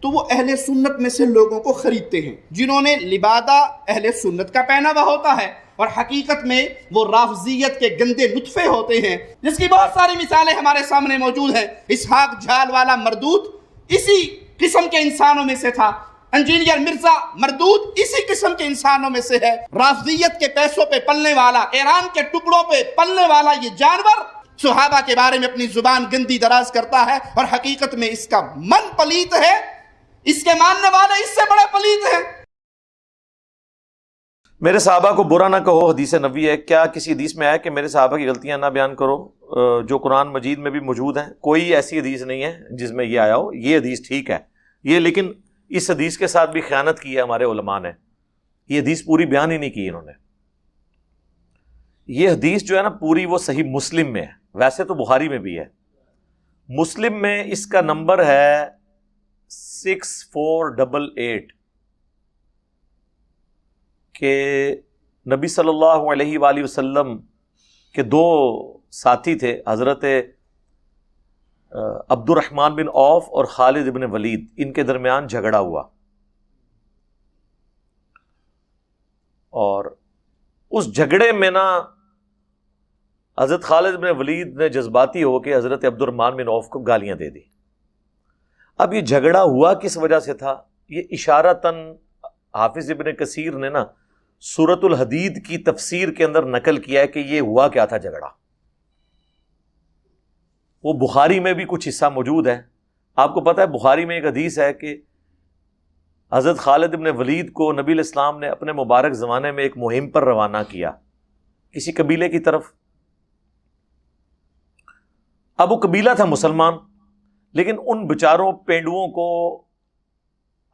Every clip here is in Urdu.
تو وہ اہل سنت میں سے لوگوں کو خریدتے ہیں جنہوں نے لبادہ اہل سنت کا پہناوا ہوتا ہے، اور حقیقت میں وہ رافضیت کے گندے نطفے ہوتے ہیں، جس کی بہت ساری مثالیں ہمارے سامنے موجود ہیں۔ اسحاق جھال والا مردود اسی قسم کے انسانوں میں سے تھا، انجینئر مرزا مردود اسی قسم کے انسانوں میں سے ہے۔ رافضیت کے پیسوں پہ پلنے والا، ایران کے ٹکڑوں پہ پلنے والا یہ جانور صحابہ کے بارے میں اپنی زبان گندی دراز کرتا ہے، اور حقیقت میں اس کا من پلیت ہے، اس کے ماننے والے اس سے بڑے پلیت ہیں۔ میرے صحابہ کو برا نہ کہو حدیث نبوی ہے۔ کیا کسی حدیث میں ہے کہ میرے صحابہ کی غلطیاں نہ بیان کرو، جو قرآن مجید میں بھی موجود ہیں؟ کوئی ایسی حدیث نہیں ہے جس میں یہ آیا ہو۔ یہ حدیث ٹھیک ہے یہ، لیکن اس حدیث کے ساتھ بھی خیانت کی ہے ہمارے علماء نے۔ یہ حدیث پوری بیان ہی نہیں کی انہوں نے۔ یہ حدیث جو ہے نا پوری، وہ صحیح مسلم میں ہے، ویسے تو بخاری میں بھی ہے۔ مسلم میں اس کا نمبر ہے 6488 کہ نبی صلی اللہ علیہ وآلہ وسلم کے دو ساتھی تھے، حضرت عبد الرحمن بن عوف اور خالد بن ولید، ان کے درمیان جھگڑا ہوا، اور اس جھگڑے میں نا حضرت خالد بن ولید نے جذباتی ہو کے حضرت عبد الرحمن بن عوف کو گالیاں دے دی۔ اب یہ جھگڑا ہوا کس وجہ سے تھا؟ یہ اشارتاً حافظ ابن کثیر نے نا سورۃ الحدید کی تفسیر کے اندر نقل کیا ہے کہ یہ ہوا کیا تھا جھگڑا۔ وہ بخاری میں بھی کچھ حصہ موجود ہے۔ آپ کو پتہ ہے بخاری میں ایک حدیث ہے کہ حضرت خالد بن ولید کو نبی علیہ السلام نے اپنے مبارک زمانے میں ایک مہم پر روانہ کیا کسی قبیلے کی طرف۔ اب وہ قبیلہ تھا مسلمان، لیکن ان بیچاروں پینڈوؤں کو،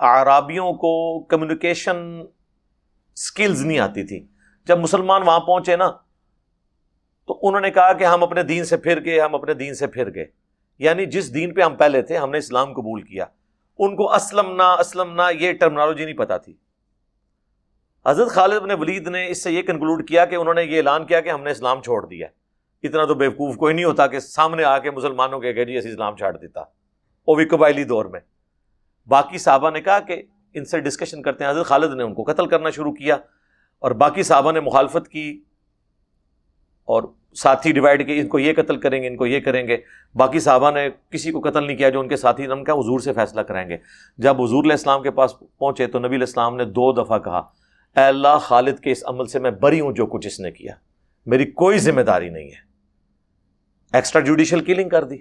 اعرابیوں کو کمیونیکیشن سکلز نہیں آتی تھی۔ جب مسلمان وہاں پہنچے نا تو انہوں نے کہا کہ ہم اپنے دین سے پھر گئے، ہم اپنے دین سے پھر گئے، یعنی جس دین پہ ہم پہلے تھے ہم نے اسلام قبول کیا۔ ان کو اسلمنا یہ ٹرمنالوجی نہیں پتا تھی۔ حضرت خالد بن ولید نے اس سے یہ کنکلوڈ کیا کہ انہوں نے یہ اعلان کیا کہ ہم نے اسلام چھوڑ دیا۔ اتنا تو بیوقوف کوئی نہیں ہوتا کہ سامنے آ کے مسلمانوں کے کہ جی اسی اسلام چھاڑ دیتا، وہ بھی قبائلی دور میں۔ باقی صحابہ نے کہا کہ ان سے ڈسکشن کرتے ہیں۔ حضرت خالد نے ان کو قتل کرنا شروع کیا، اور باقی صحابہ نے مخالفت کی، اور ساتھی ڈیوائڈ کی، ان کو یہ قتل کریں گے، ان کو یہ کریں گے۔ باقی صحابہ نے کسی کو قتل نہیں کیا، جو ان کے ساتھی نے کہا حضور سے فیصلہ کرائیں گے۔ جب حضور علیہ السلام کے پاس پہنچے تو نبی علیہ السلام نے 2 دفعہ کہا، اے اللہ خالد کے اس عمل سے میں بری ہوں، جو کچھ اس نے کیا میری کوئی ذمہ داری نہیں ہے۔ ایکسٹرا جوڈیشل کلنگ کر دی۔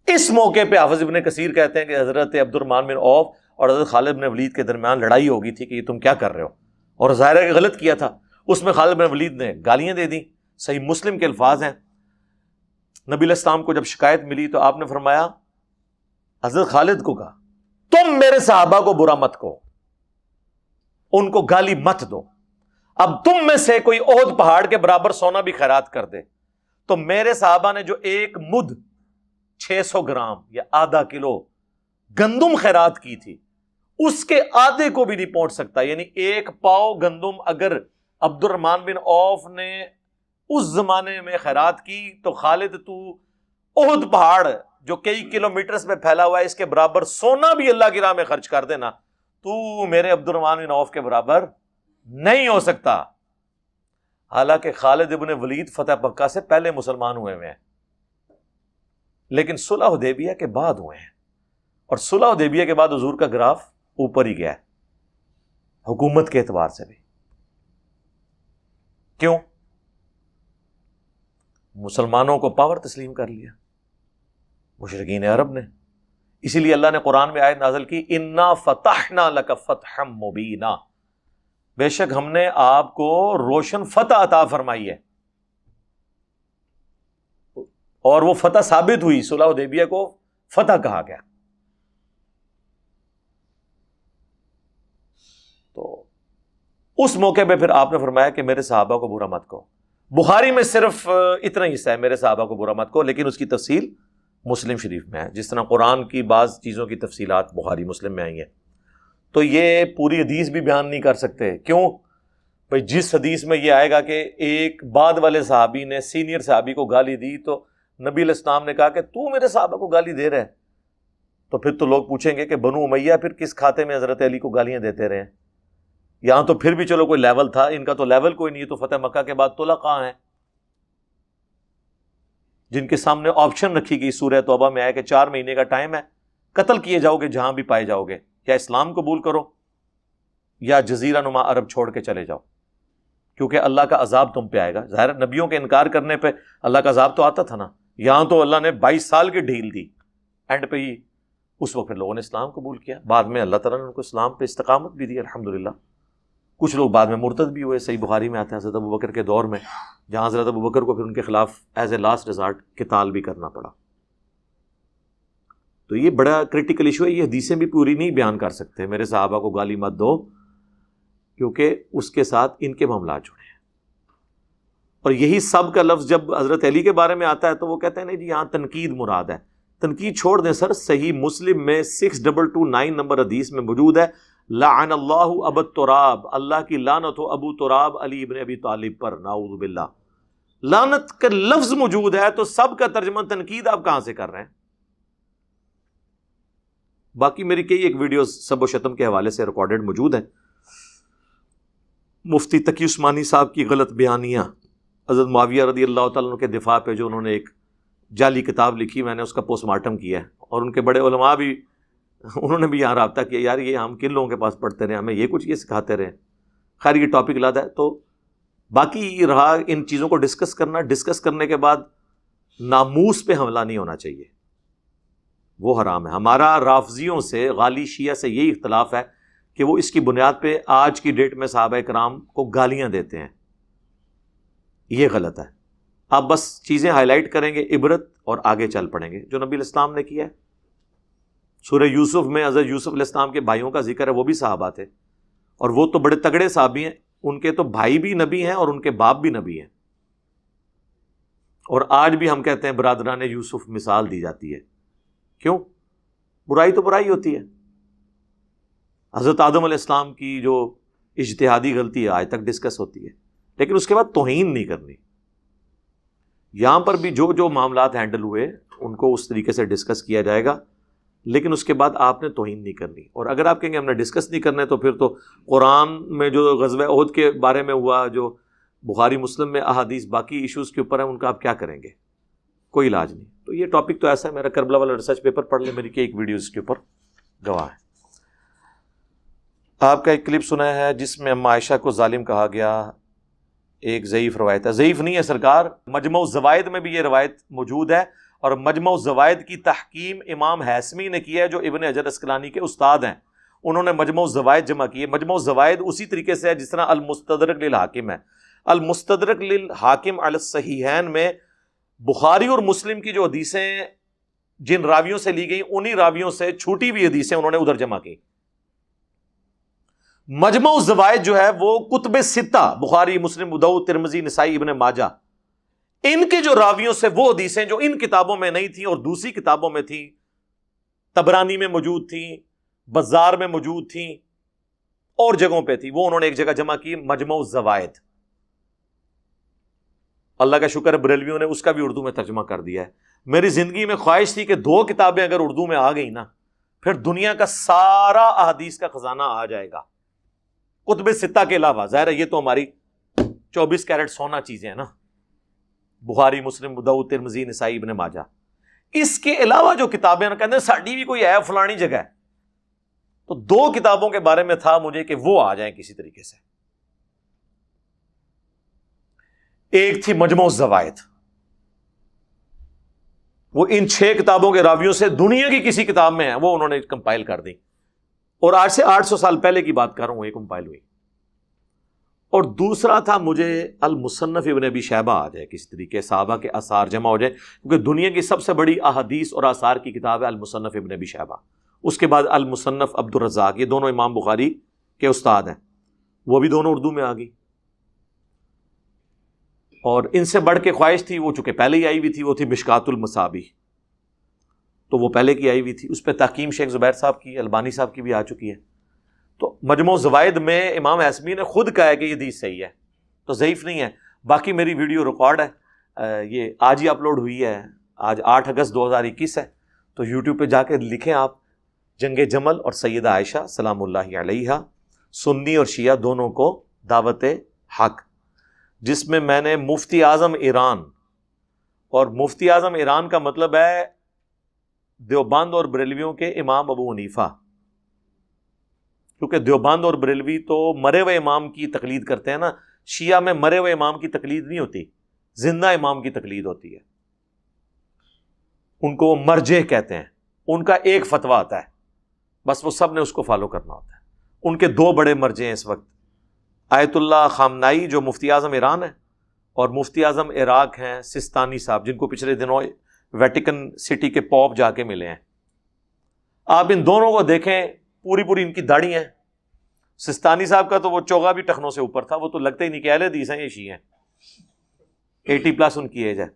اس موقع پہ حافظ ابن کثیر کہتے ہیں کہ حضرت عبد الرحمن بن عوف اور حضرت خالد بن ولید کے درمیان لڑائی ہو گئی تھی کہ یہ تم کیا کر رہے ہو، اور ظاہر ہے کہ غلط کیا تھا۔ اس میں خالد بن ولید نے گالیاں دے دیں۔ صحیح مسلم کے الفاظ ہیں۔ نبی علیہ السلام کو جب شکایت ملی تو آپ نے فرمایا، حضرت خالد کو کہا تم میرے صحابہ کو برا مت کہو، ان کو گالی مت دو، اب تم میں سے کوئی احد پہاڑ کے برابر سونا بھی خیرات کر دے تو میرے صحابہ نے جو 1 مد 600 گرام یا آدھا کلو گندم خیرات کی تھی، اس کے آدھے کو بھی نہیں پہنچ سکتا۔ یعنی 1 پاؤ گندم اگر عبد الرحمن بن عوف نے اس زمانے میں خیرات کی تو خالد تو احد پہاڑ جو کئی کلومیٹرز پہ پھیلا ہوا ہے اس کے برابر سونا بھی اللہ کی راہ میں خرچ کر دینا، تو میرے عبد الرحمن بن عوف کے برابر نہیں ہو سکتا۔ حالانکہ خالد ابن ولید فتح مکہ سے پہلے مسلمان ہوئے ہیں، لیکن صلح حدیبیہ کے بعد ہوئے ہیں، اور صلح حدیبیہ کے بعد حضور کا گراف اوپر ہی گیا ہے حکومت کے اعتبار سے بھی۔ کیوں؟ مسلمانوں کو پاور تسلیم کر لیا مشرکین عرب نے۔ اسی لیے اللہ نے قرآن میں آیت نازل کی، انا فتحنا لک فتحا مبینا، بے شک ہم نے آپ کو روشن فتح عطا فرمائی ہے، اور وہ فتح ثابت ہوئی، صلح حدیبیہ کو فتح کہا گیا۔ تو اس موقع پہ پھر آپ نے فرمایا کہ میرے صحابہ کو برا مت کہو۔ بخاری میں صرف اتنا ہی حصہ ہے میرے صحابہ کو برا مت کہو، لیکن اس کی تفصیل مسلم شریف میں ہے، جس طرح قرآن کی بعض چیزوں کی تفصیلات بخاری مسلم میں آئی ہیں۔ تو یہ پوری حدیث بھی بیان نہیں کر سکتے، کیوں؟ بھائی جس حدیث میں یہ آئے گا کہ ایک بعد والے صحابی نے سینئر صحابی کو گالی دی تو نبی علیہ السلام نے کہا کہ تو میرے صحابہ کو گالی دے رہا ہے، تو پھر تو لوگ پوچھیں گے کہ بنو امیہ پھر کس کھاتے میں حضرت علی کو گالیاں دیتے رہے ہیں؟ یہاں تو پھر بھی چلو کوئی لیول تھا، ان کا تو لیول کوئی نہیں ہے. تو فتح مکہ کے بعد طلقاء ہیں جن کے سامنے آپشن رکھی گئی سورہ توبہ میں ہے کہ 4 مہینے کا ٹائم ہے، قتل کیے جاؤ گے جہاں بھی پائے جاؤ گے، یا اسلام قبول کرو یا جزیرہ نما عرب چھوڑ کے چلے جاؤ، کیونکہ اللہ کا عذاب تم پہ آئے گا. ظاہر نبیوں کے انکار کرنے پہ اللہ کا عذاب تو آتا تھا نا. یہاں تو اللہ نے 22 سال کی ڈھیل دی، اینڈ پہ ہی اس وقت پھر لوگوں نے اسلام قبول کیا. بعد میں اللہ تعالیٰ نے ان کو اسلام پہ استقامت بھی دی الحمدللہ. کچھ لوگ بعد میں مرتد بھی ہوئے. صحیح بخاری میں آتے ہیں حضرت ابوبکر کے دور میں، جہاں حضرت ابوبکر کو پھر ان کے خلاف ایز اے لاسٹ ریزارٹ قتال بھی کرنا پڑا. تو یہ بڑا کریٹیکل ایشو ہے. یہ حدیثیں بھی پوری نہیں بیان کر سکتے میرے صحابہ کو گالی مت دو، کیونکہ اس کے ساتھ ان کے معاملات جڑے ہیں. اور یہی سب کا لفظ جب حضرت علی کے بارے میں آتا ہے تو وہ کہتے ہیں نہیں جی یہاں تنقید مراد ہے. تنقید چھوڑ دیں سر، صحیح مسلم میں 6229 نمبر حدیث میں موجود ہے لعن اللہ ابو تراب، اللہ کی لعنت ہو ابو تراب علی ابن ابی طالب پر، نعوذ باللہ. لعنت کا لفظ موجود ہے تو سب کا ترجمہ تنقید آپ کہاں سے کر رہے ہیں؟ باقی میری کئی ایک ویڈیوز سب و شتم کے حوالے سے ریکارڈڈ موجود ہیں. مفتی تقی عثمانی صاحب کی غلط بیانیاں حضرت معاویہ رضی اللہ تعالیٰ عنہ کے دفاع پہ جو انہوں نے ایک جعلی کتاب لکھی، میں نے اس کا پوسٹ مارٹم کیا ہے، اور ان کے بڑے علماء بھی انہوں نے بھی یہاں رابطہ کیا یار یہ ہم کن لوگوں کے پاس پڑھتے رہے، ہمیں یہ کچھ یہ سکھاتے رہے. خیر یہ ٹاپک لادا ہے. تو باقی رہا ان چیزوں کو ڈسکس کرنا. ڈسکس کرنے کے بعد ناموس پہ حملہ نہیں ہونا چاہیے، وہ حرام ہے. ہمارا رافضیوں سے غالی شیعہ سے یہی اختلاف ہے کہ وہ اس کی بنیاد پہ آج کی ڈیٹ میں صحابہ کرام کو گالیاں دیتے ہیں. یہ غلط ہے. آپ بس چیزیں ہائی لائٹ کریں گے عبرت اور آگے چل پڑیں گے جو نبی علیہ السلام نے کیا ہے. سورہ یوسف میں حضرت یوسف علیہ السلام کے بھائیوں کا ذکر ہے، وہ بھی صحابہ تھے اور وہ تو بڑے تگڑے صحابی ہیں. ان کے تو بھائی بھی نبی ہیں اور ان کے باپ بھی نبی ہیں. اور آج بھی ہم کہتے ہیں برادران یوسف مثال دی جاتی ہے. کیوں؟ برائی تو برائی ہوتی ہے. حضرت آدم علیہ السلام کی جو اجتہادی غلطی ہے آج تک ڈسکس ہوتی ہے، لیکن اس کے بعد توہین نہیں کرنی. یہاں پر بھی جو معاملات ہینڈل ہوئے ان کو اس طریقے سے ڈسکس کیا جائے گا، لیکن اس کے بعد آپ نے توہین نہیں کرنی. اور اگر آپ کہیں گے ہم نے ڈسکس نہیں کرنے تو پھر تو قرآن میں جو غزوہ احد کے بارے میں ہوا، جو بخاری مسلم میں احادیث باقی ایشوز کے اوپر ہیں، ان کا آپ کیا کریں گے؟ کوئی علاج نہیں. تو یہ ٹاپک تو ایسا ہے، میرا کربلا والا ریسرچ پیپر پڑھ لیں، میری ایک ویڈیو اس کے اوپر گواہ ہے. آپ کا ایک کلپ سنا ہے جس میں اما عائشہ کو ظالم کہا گیا، ایک ضعیف روایت ہے. ضعیف نہیں ہے سرکار، مجمع الزوائد میں بھی یہ روایت موجود ہے، اور مجمع الزوائد کی تحکیم امام حیثمی نے کی ہے جو ابن حجر اسقلانی کے استاد ہیں. انہوں نے مجمع الزوائد جمع کی ہے. مجمع الزوائد اسی طریقے سے ہے جس طرح المستدرک للحاکم ہے. المستدرک للحاکم علی الصحیحین میں بخاری اور مسلم کی جو حدیثیں جن راویوں سے لی گئیں انہی راویوں سے چھوٹی ہوئی حدیثیں انہوں نے ادھر جمع کی. مجمع الزوائد جو ہے وہ کتب ستہ بخاری مسلم ابو داؤد ترمذی نسائی ابن ماجہ، ان کے جو راویوں سے وہ حدیثیں جو ان کتابوں میں نہیں تھیں اور دوسری کتابوں میں تھیں، طبرانی میں موجود تھیں، بزار میں موجود تھیں اور جگہوں پہ تھی، وہ انہوں نے ایک جگہ جمع کی مجمع الزوائد. اللہ کا شکر ہے بریلویوں نے اس کا بھی اردو میں ترجمہ کر دیا ہے. میری زندگی میں خواہش تھی کہ 2 کتابیں اگر اردو میں آ گئی نا پھر دنیا کا سارا احادیث کا خزانہ آ جائے گا کتب ستہ کے علاوہ. ظاہر ہے یہ تو ہماری 24 کیرٹ سونا چیزیں ہیں نا، بخاری مسلم ابو داؤد ترمذی نسائی ابن ماجہ. اس کے علاوہ جو کتابیں کہتے ہیں ساڈی بھی کوئی ہے فلانی جگہ ہے، تو 2 کتابوں کے بارے میں تھا مجھے کہ وہ آ جائیں کسی طریقے سے. ایک تھی مجمع الزوائد، وہ ان 6 کتابوں کے راویوں سے دنیا کی کسی کتاب میں ہیں وہ انہوں نے کمپائل کر دی، اور آج سے 800 سال پہلے کی بات کر رہا ہوں یہ کمپائل ہوئی. اور دوسرا تھا مجھے المصنف ابن ابی شیبہ آ جائے کسی طریقے، صحابہ کے آثار جمع ہو جائے، کیونکہ دنیا کی سب سے بڑی احادیث اور آثار کی کتاب ہے المصنف ابن ابی شیبہ. اس کے بعد المصنف عبد الرزاق، یہ دونوں امام بخاری کے استاد ہیں، وہ بھی دونوں اردو میں آ گئی. اور ان سے بڑھ کے خواہش تھی، وہ چونکہ پہلے ہی آئی ہوئی تھی، وہ تھی مشکات المصابیح، تو وہ پہلے کی آئی ہوئی تھی. اس پہ تحکیم شیخ زبیر صاحب کی، البانی صاحب کی بھی آ چکی ہے. تو مجموع الزوائد میں امام حیثمی نے خود کہا ہے کہ یہ حدیث صحیح ہے، تو ضعیف نہیں ہے. باقی میری ویڈیو ریکارڈ ہے، یہ آج ہی اپلوڈ ہوئی ہے، آج 8 اگست 2021 ہے. تو یوٹیوب پہ جا کے لکھیں آپ جنگ جمل اور سیدہ عائشہ سلام اللہ علیہا، سنی اور شیعہ دونوں کو دعوت حق، جس میں میں نے مفتی اعظم ایران، اور مفتی اعظم ایران کا مطلب ہے دیوبند اور بریلویوں کے امام ابو حنیفہ، کیونکہ دیوبند اور بریلوی تو مرے ہوئے امام کی تقلید کرتے ہیں نا، شیعہ میں مرے ہوئے امام کی تقلید نہیں ہوتی، زندہ امام کی تقلید ہوتی ہے، ان کو مرجع کہتے ہیں، ان کا ایک فتویٰ آتا ہے بس وہ سب نے اس کو فالو کرنا ہوتا ہے۔ ان کے دو بڑے مرجع ہیں اس وقت، آیت اللہ خامنائی جو مفتی اعظم ایران ہے، اور مفتی اعظم عراق ہیں سستانی صاحب، جن کو پچھلے دنوں ویٹیکن سٹی کے پوپ جا کے ملے ہیں۔ آپ ان دونوں کو دیکھیں، پوری پوری ان کی داڑھی ہیں۔ سستانی صاحب کا تو وہ چوغا بھی ٹخنوں سے اوپر تھا، وہ تو لگتے ہی نہیں کہ اہل حدیث ہیں، یہ شیعہ ہیں، 80+ ان کی ایج ہے۔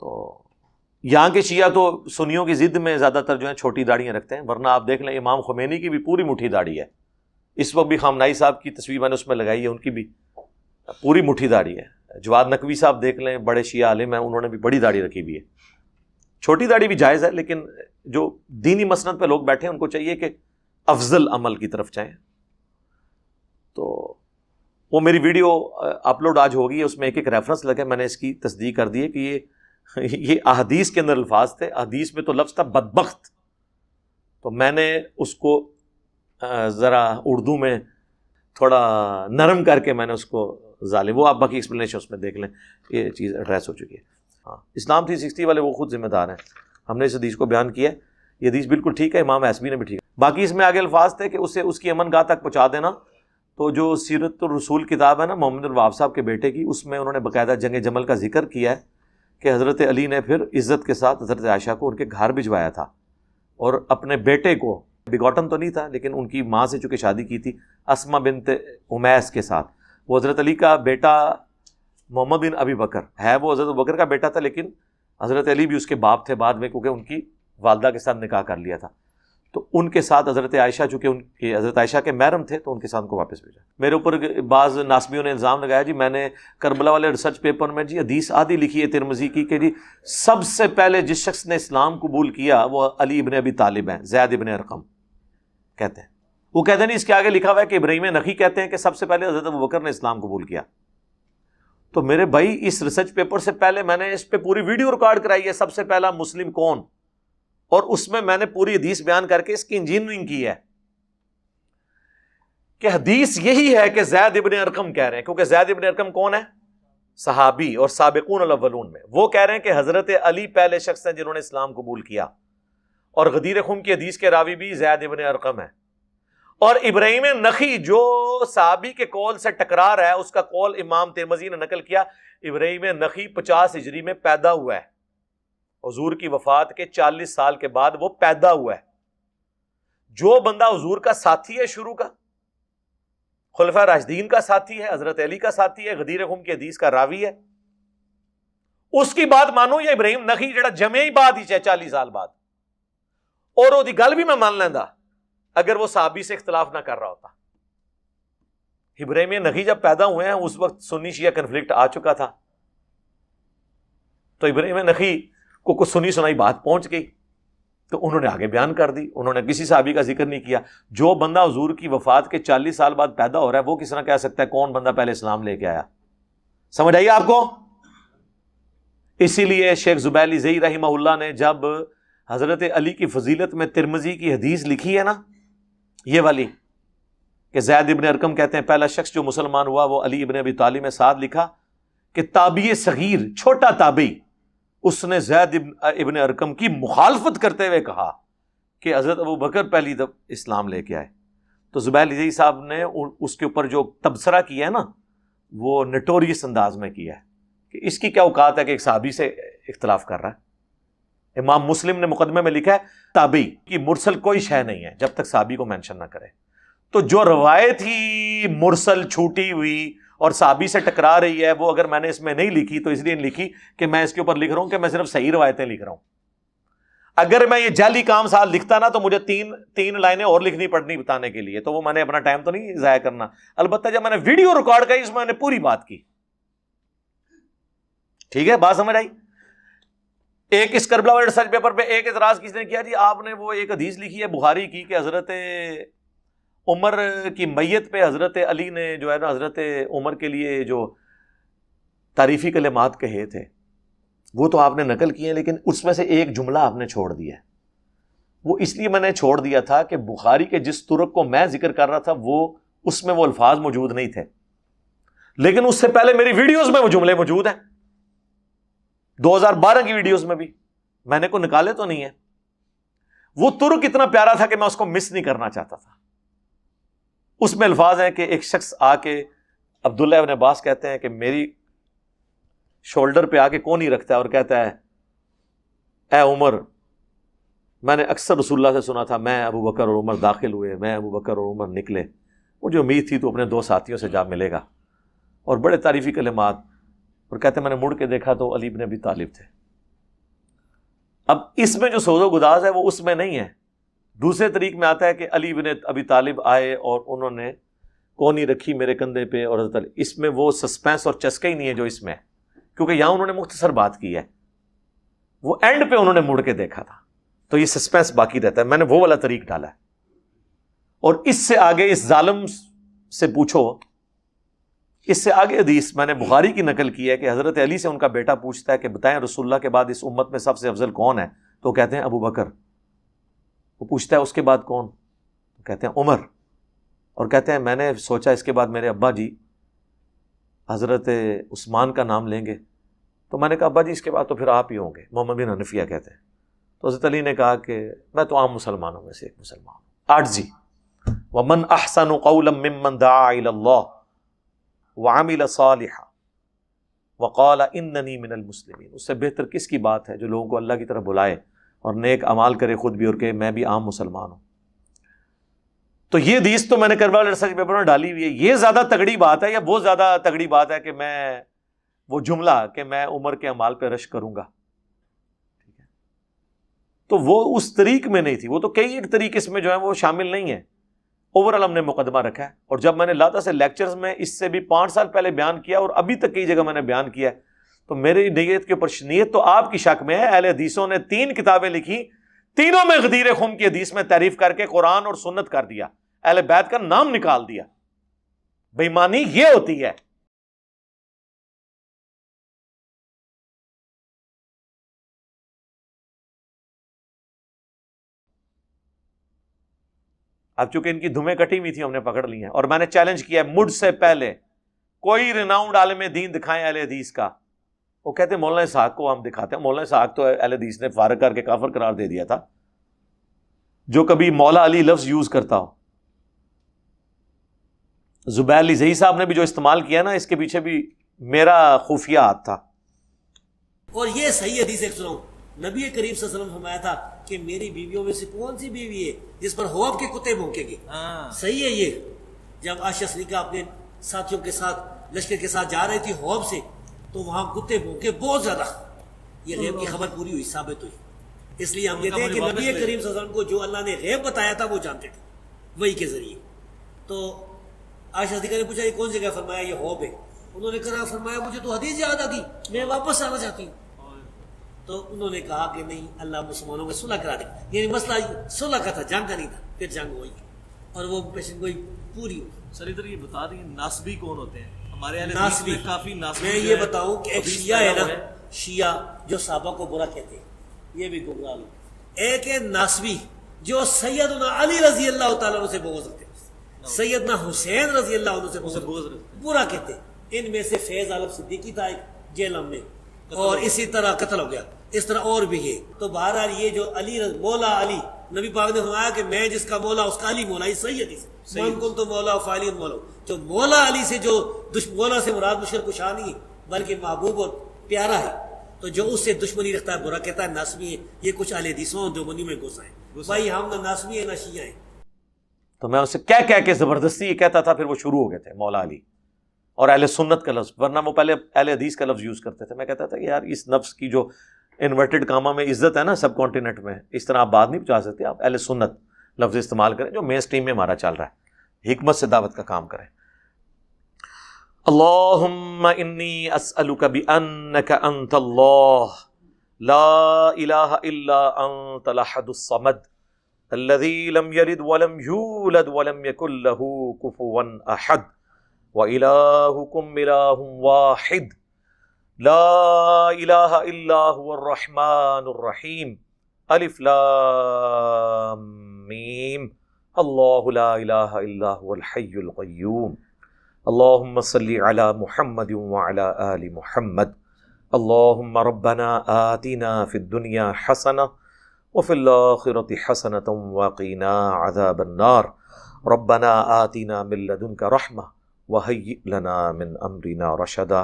تو یہاں کے شیعہ تو سنیوں کی ضد میں زیادہ تر جو ہیں چھوٹی داڑیاں رکھتے ہیں، ورنہ آپ دیکھ لیں امام خمینی کی بھی پوری مٹھی داڑھی ہے۔ اس وقت بھی خامنائی صاحب کی تصویر میں نے اس میں لگائی ہے، ان کی بھی پوری مٹھی داڑھی ہے۔ جواد نقوی صاحب دیکھ لیں، بڑے شیعہ عالم ہیں، انہوں نے بھی بڑی داڑھی رکھی ہوئی ہے۔ چھوٹی داڑھی بھی جائز ہے، لیکن جو دینی مسند پہ لوگ بیٹھے ہیں ان کو چاہیے کہ افضل عمل کی طرف جائیں۔ تو وہ میری ویڈیو اپلوڈ آج ہوگی ہے، اس میں ایک ایک ریفرنس لگے، میں نے اس کی تصدیق کر دی ہے کہ یہ احادیث کے اندر الفاظ تھے، احادیث میں تو لفظ تھا بدبخت، تو میں نے اس کو ذرا اردو میں تھوڑا نرم کر کے میں نے اس کو ظالم، وہ آپ باقی ایکسپلینیشن اس میں دیکھ لیں، یہ چیز ایڈریس ہو چکی ہے۔ ہاں، اسلام 360 والے وہ خود ذمہ دار ہیں، ہم نے اس حدیث کو بیان کیا ہے، یہ حدیث بالکل ٹھیک ہے، امام حسبی نے بھی ٹھیک ہے۔ باقی اس میں آگے الفاظ تھے کہ اسے اس کی امن گاہ تک پہنچا دینا، تو جو سیرت الرسول کتاب ہے نا محمد الوہاب صاحب کے بیٹے کی، اس میں انہوں نے باقاعدہ جنگ جمل کا ذکر کیا ہے کہ حضرت علی نے پھر عزت کے ساتھ حضرت عائشہ کو ان کے گھر بھجوایا تھا، اور اپنے بیٹے کو، بگوٹن تو نہیں تھا لیکن ان کی ماں سے چونکہ شادی کی تھی اسما بنت امیس کے ساتھ، وہ حضرت علی کا بیٹا محمد بن ابی بکر ہے، وہ حضرت ابوبکر کا بیٹا تھا، لیکن حضرت علی بھی اس کے باپ تھے بعد میں، کیونکہ ان کی والدہ کے ساتھ نکاح کر لیا تھا، تو ان کے ساتھ حضرت عائشہ، چونکہ ان کے حضرت عائشہ کے محرم تھے تو ان کے ساتھ کو واپس بھیجا۔ میرے اوپر بعض ناسبیوں نے الزام لگایا جی میں نے کربلا والے ریسرچ پیپر میں جی حدیث آدھی لکھی ہے ترمذی کی کہ جی سب سے پہلے جس شخص نے اسلام قبول کیا وہ علی ابن ابی طالب ہیں، زید ابن ارقم کہتے ہیں، وہ کہتے ہیں نہیں، اس کے آگے لکھا ہوا ہے کہ ابراہیم نخعی کہتے ہیں کہ سب سے پہلے حضرت ابوبکر نے اسلام قبول کیا۔ تو میرے بھائی اس ریسرچ پیپر سے پہلے میں نے اس پہ پوری ویڈیو ریکارڈ کرائی ہے، سب سے پہلا مسلم کون، اور اس میں نے پوری حدیث بیان کر کے اس کی انجینئرنگ کی ہے کہ حدیث یہی ہے کہ زید ابن ارقم کہہ رہے ہیں، کیونکہ زید ابن ارقم کون ہے؟ صحابی اور سابقون الاولون میں، وہ کہہ رہے ہیں کہ حضرت علی پہلے شخص ہیں جنہوں نے اسلام قبول کیا، اور غدیر خم کی حدیث کے راوی بھی زید ابن ارقم ہے، اور ابراہیم نخعی جو صحابی کے قول سے ٹکرا رہا ہے، اس کا قول امام ترمذی نے نقل کیا، ابراہیم نخعی 50 ہجری میں پیدا ہوا ہے، حضور کی وفات کے 40 سال کے بعد وہ پیدا ہوا ہے۔ جو بندہ حضور کا ساتھی ہے شروع کا، خلفاء راشدین کا ساتھی ہے، حضرت علی کا ساتھی ہے، غدیر خم کی حدیث کا راوی ہے، اس کی بات مانو، یا ابراہیم نخعی جڑا جمعی بعد ہی 40 سال بعد، اور وہ دی گل بھی میں مان لینا اگر وہ صحابی سے اختلاف نہ کر رہا ہوتا۔ ابراہیم نخعی جب پیدا ہوئے ہیں اس وقت سنی شیعہ کنفلکٹ آ چکا تھا، تو ابراہیم نخعی کو کچھ سنی سنائی بات پہنچ گئی تو انہوں نے آگے بیان کر دی، انہوں نے کسی صحابی کا ذکر نہیں کیا۔ جو بندہ حضور کی وفات کے 40 سال بعد پیدا ہو رہا ہے وہ کس طرح کہہ سکتا ہے کون بندہ پہلے اسلام لے کے آیا؟ سمجھ آئیے آپ کو؟ اسی لیے شیخ زبیلی زئی رحمہ اللہ نے جب حضرت علی کی فضیلت میں ترمذی کی حدیث لکھی ہے نا، یہ والی کہ زید ابن ارقم کہتے ہیں پہلا شخص جو مسلمان ہوا وہ علی ابن ابی طالب، میں ساتھ لکھا کہ تابعی صغیر، چھوٹا تابعی، اس نے زید ابن ارقم کی مخالفت کرتے ہوئے کہا کہ حضرت ابوبکر پہلی دفعہ اسلام لے کے آئے۔ تو زبیر علی صاحب نے اس کے اوپر جو تبصرہ کیا ہے نا وہ نٹوریس انداز میں کیا ہے کہ اس کی کیا اوقات ہے کہ ایک صحابی سے اختلاف کر رہا ہے۔ امام مسلم نے مقدمے میں لکھا ہے تابعی کی مرسل کوئی شے نہیں ہے جب تک صحابی کو مینشن نہ کرے۔ تو جو روایت ہی مرسل چھوٹی ہوئی اور صحابی سے ٹکرا رہی ہے وہ اگر میں نے اس میں نہیں لکھی تو اس لیے نہیں لکھی کہ میں اس کے اوپر لکھ رہا ہوں کہ میں صرف صحیح روایتیں لکھ رہا ہوں۔ اگر میں یہ جعلی کام سال لکھتا نا تو مجھے تین لائنیں اور لکھنی پڑنی بتانے کے لیے، تو وہ میں نے اپنا ٹائم تو نہیں ضائع کرنا۔ البتہ جب میں نے ویڈیو ریکارڈ کی اس میں نے پوری بات کی، ٹھیک ہے، بات سمجھ آئی؟ ایک اس کربلا والے ریسرچ پیپر پہ ایک اعتراض کسی نے کیا، جی آپ نے وہ ایک حدیث لکھی ہے بخاری کی کہ حضرت عمر کی میت پہ حضرت علی نے جو ہے نا حضرت عمر کے لیے جو تعریفی کلمات کہے تھے وہ تو آپ نے نقل کیے ہیں، لیکن اس میں سے ایک جملہ آپ نے چھوڑ دیا ہے۔ وہ اس لیے میں نے چھوڑ دیا تھا کہ بخاری کے جس طرق کو میں ذکر کر رہا تھا وہ اس میں وہ الفاظ موجود نہیں تھے، لیکن اس سے پہلے میری ویڈیوز میں وہ جملے موجود ہیں، 2012 کی ویڈیوز میں بھی میں نے کوئی نکالے تو نہیں ہے۔ وہ ترک اتنا پیارا تھا کہ میں اس کو مس نہیں کرنا چاہتا تھا۔ اس میں الفاظ ہیں کہ ایک شخص آ کے، عبداللہ ابن عباس کہتے ہیں کہ میری شولڈر پہ آ کے کون ہی رکھتا ہے اور کہتا ہے اے عمر، میں نے اکثر رسول اللہ سے سنا تھا میں ابو بکر اور عمر داخل ہوئے، میں ابو بکر اور عمر نکلے، مجھے امید تھی تو اپنے 2 ساتھیوں سے جا ملے گا، اور بڑے تعریفی کلمات، اور کہتے ہیں میں نے مڑ کے دیکھا تو علی بن ابی طالب تھے۔ اب اس میں جو سوز و گداز ہے وہ اس میں نہیں ہے۔ دوسرے طریق میں آتا ہے کہ علی بن ابی طالب آئے اور انہوں نے کونی رکھی میرے کندھے پہ، اور حضرت علی، اس میں وہ سسپینس اور چسکا ہی نہیں ہے جو اس میں ہے، کیونکہ یہاں انہوں نے مختصر بات کی ہے، وہ اینڈ پہ انہوں نے مڑ کے دیکھا تھا، تو یہ سسپینس باقی رہتا ہے۔ میں نے وہ والا طریق ڈالا ہے۔ اور اس سے آگے اس ظالم سے پوچھو، اس سے آگے حدیث میں نے بخاری کی نقل کی ہے کہ حضرت علی سے ان کا بیٹا پوچھتا ہے کہ بتائیں رسول اللہ کے بعد اس امت میں سب سے افضل کون ہے؟ تو کہتے ہیں ابو بکر۔ وہ پوچھتا ہے اس کے بعد کون؟ تو کہتے ہیں عمر، اور کہتے ہیں میں نے سوچا اس کے بعد میرے ابا جی حضرت عثمان کا نام لیں گے، تو میں نے کہا ابا جی اس کے بعد تو پھر آپ ہی ہوں گے، محمد بن حنفیہ کہتے ہیں۔ تو حضرت علی نے کہا کہ میں تو عام مسلمانوں میں سے ایک مسلمان ہوں۔ 8 جی وَمَنْ أَحْسَنُ قَوْلًا مِّمَّنْ دَعَا إِلَى اللَّهِ وَعَمِلَ صَالِحًا وَقَالَ إِنَّنِي مِنَ الْمُسْلِمِينَ، اس سے بہتر کس کی بات ہے جو لوگوں کو اللہ کی طرف بلائے اور نیک اعمال کرے خود بھی، اور کہ میں بھی عام مسلمان ہوں۔ تو یہ حدیث تو میں نے کربلا ریسرچ پیپر میں ڈالی ہوئی ہے۔ یہ زیادہ تگڑی بات ہے یا وہ زیادہ تگڑی بات ہے کہ میں وہ جملہ کہ میں عمر کے اعمال پہ رشک کروں گا، تو وہ اس طریق میں نہیں تھی، وہ تو کئی ایک طریق اس میں جو ہے وہ شامل نہیں ہے۔ اوورال ہم نے مقدمہ رکھا ہے، اور جب میں نے لاتا سے لیکچرز میں اس سے بھی 5 سال پہلے بیان کیا اور ابھی تک کئی جگہ میں نے بیان کیا ہے، تو میری نیت کے اوپر نیت تو آپ کی شک میں ہے۔ اہل حدیثوں نے 3 کتابیں لکھی، تینوں میں غدیر خم کی حدیث میں تعریف کر کے قرآن اور سنت کر دیا، اہل بیت کا نام نکال دیا۔ بے ایمانی یہ ہوتی ہے۔ اب چونکہ ان کی دھمیں کٹی ہوئی تھی ہم نے پکڑ لی ہیں، اور میں نے چیلنج کیا ہے مجھ سے پہلے کوئی ریناؤنڈ عالم دین دکھائیں اہل حدیث کا۔ وہ کہتے ہیں مولانا اسحاق کو ہم دکھاتے ہیں۔ مولانا اسحاق تو اہل حدیث نے فارغ کر کے کافر قرار دے دیا تھا، جو کبھی مولا علی لفظ یوز کرتا ہو۔ زبیر علی زئی صاحب نے بھی جو استعمال کیا نا، اس کے پیچھے بھی میرا خفیہ ہاتھ تھا۔ اور یہ صحیح حدیث ایک سناؤں، نبی کریم صلی اللہ علیہ وسلم فرمایا تھا کہ میری بیویوں میں سے کون سی بیوی ہے جس پر حوض کے کتے بھونکیں گے؟ صحیح ہے یہ۔ جب عائشہ صدیقہ اپنے ساتھیوں کے ساتھ لشکر کے ساتھ جا رہی تھی حوض سے، تو وہاں کتے بھونکے بہت زیادہ۔ یہ غیب کی خبر پوری ہوئی، ثابت ہوئی۔ اس لیے ہم کہتے ہیں کہ نبی کریم صلی اللہ علیہ وسلم کو جو اللہ نے غیب بتایا تھا وہ جانتے تھے وہی کے ذریعے۔ تو عائشہ صدیقہ نے پوچھا یہ کون جگہ؟ فرمایا یہ حوض ہے۔ انہوں نے کہا فرمایا مجھے تو حدیث یاد آ گئی، میں واپس آنا چاہتی ہوں۔ تو انہوں نے کہا کہ نہیں، اللہ مسلمانوں میں صلح کرا دے، یعنی مسئلہ صلح کا تھا، جنگ کا نہیں تھا۔ پھر جنگ ہوئی اور وہ پیشن گوئی پوری ہوئی۔ سر ادھر یہ بتا دیں ناسبی کون ہوتے ہیں؟ ہمارے اہل حدیث ناسبی میں کافی ناسبی، میں یہ بتاؤں کہ ایک شیعہ ہے نا، شیعہ جو صحابہ کو برا کہتے ہیں، یہ بھی گمراہ لوگ۔ ایک ہے ناسبی جو سیدنا علی رضی اللہ تعالیٰ عنہ سے بغض رکھتے ہیں، سیدنا حسین رضی اللہ عنہ سے بغض برا کہتے ہیں۔ ان میں سے فیض عالم صدیقی تھا ایک جیلم میں، اور اسی طرح قتل ہو گیا، اس طرح اور بھی ہے۔ تو بہرحال یہ جو علی مولا علی، نبی پاک نے فرمایا کہ میں جس کا مولا اس کا علی مولا، یہ صحیح حدیث ہے۔ من کنت مولا فعلی مولا، جو مولا علی سے جو مولا سے مراد مشرک کشا نہیں بلکہ محبوب اور پیارا ہے، تو جو اس سے دشمنی رکھتا ہے برا کہتا ہے ناسبی ہے۔ یہ کچھ اہل حدیثوں جو منی میں گھس ہیں، بھائی ہم نہ ناسبی ہیں نہ شیعہ ہیں۔ تو میں اسے کہہ کے زبردستی یہ کہتا تھا، پھر وہ شروع ہو گئے تھے مولا علی اور اہل سنت کا لفظ، ورنہ وہ پہلے اہل حدیث کا لفظ یوز کرتے تھے۔ میں کہتا تھا کہ یار اس نفس کی جو انورٹڈ کامہ میں عزت ہے نا سب کانٹیننٹ میں، اس طرح آپ بات نہیں پہنچا سکتے۔ آپ اہل سنت لفظ استعمال کریں جو مین سٹریم میں ہمارا چل رہا ہے، حکمت سے دعوت کا کام کریں۔ اللہم انی اسألک بانک انت اللہ لا الہ الا انت الاحد الصمد الذی لم یلد ولم یولد ولم یکن له کفوا احد وإلہکم الہ واحد لا الہ الا هو الرحمن الرحیم الف لام میم اللہ لا الہ الا هو الحی القیوم اللہم صلی علی محمد وعلی آل محمد اللہم ربنا آتنا فی الدنیا حسنہ وفی الآخرۃ حسنۃ وقنا عذاب النار ربنا آتنا من لدنک رحمہ وہیئ لنا من امرنا رشدا۔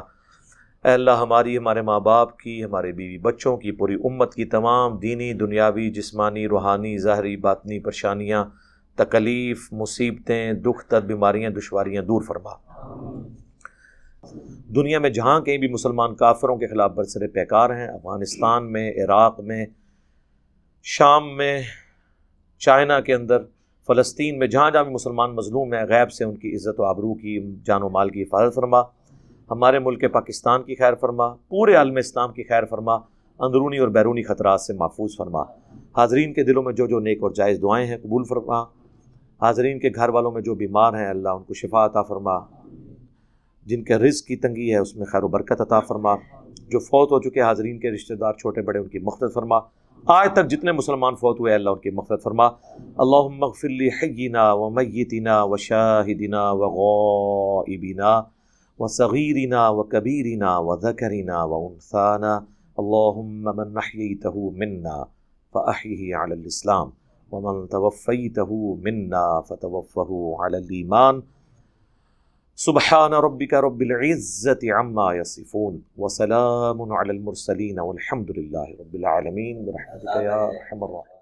اے اللہ ہماری، ہمارے ماں باپ کی، ہمارے بیوی بچوں کی، پوری امت کی تمام دینی، دنیاوی، جسمانی، روحانی، ظاہری، باطنی پریشانیاں، تکلیف، مصیبتیں، دکھ، درد، بیماریاں، دشواریاں دور فرما۔ دنیا میں جہاں کہیں بھی مسلمان کافروں کے خلاف برسر پیکار ہیں، افغانستان میں، عراق میں، شام میں، چائنا کے اندر، فلسطین میں، جہاں جہاں بھی مسلمان مظلوم ہیں، غیب سے ان کی عزت و آبرو کی، جان و مال کی حفاظت فرما۔ ہمارے ملک پاکستان کی خیر فرما، پورے عالم اسلام کی خیر فرما، اندرونی اور بیرونی خطرات سے محفوظ فرما۔ حاضرین کے دلوں میں جو جو نیک اور جائز دعائیں ہیں قبول فرما۔ حاضرین کے گھر والوں میں جو بیمار ہیں اللہ ان کو شفا عطا فرما۔ جن کے رزق کی تنگی ہے اس میں خیر و برکت عطا فرما۔ جو فوت ہو چکے حاضرین کے رشتہ دار چھوٹے بڑے ان کی مغفرت فرما۔ آج تک جتنے مسلمان فوت ہوئے اللہ ان کی مغفرت فرما۔ اللہم اغفر لحینا ومیتنا وشاہدنا وغائبنا وصغیرنا وکبیرنا وذکرنا وانثانا اللہم من احییتہ منا فاحیہ علی الاسلام ومن توفیتہ منا فتوفہ علی الایمان سبحان ربک رب العزت عما یصفون وسلام علی المرسلین والحمد للہ رب العالمین برحمتک یا ارحم الراحمین۔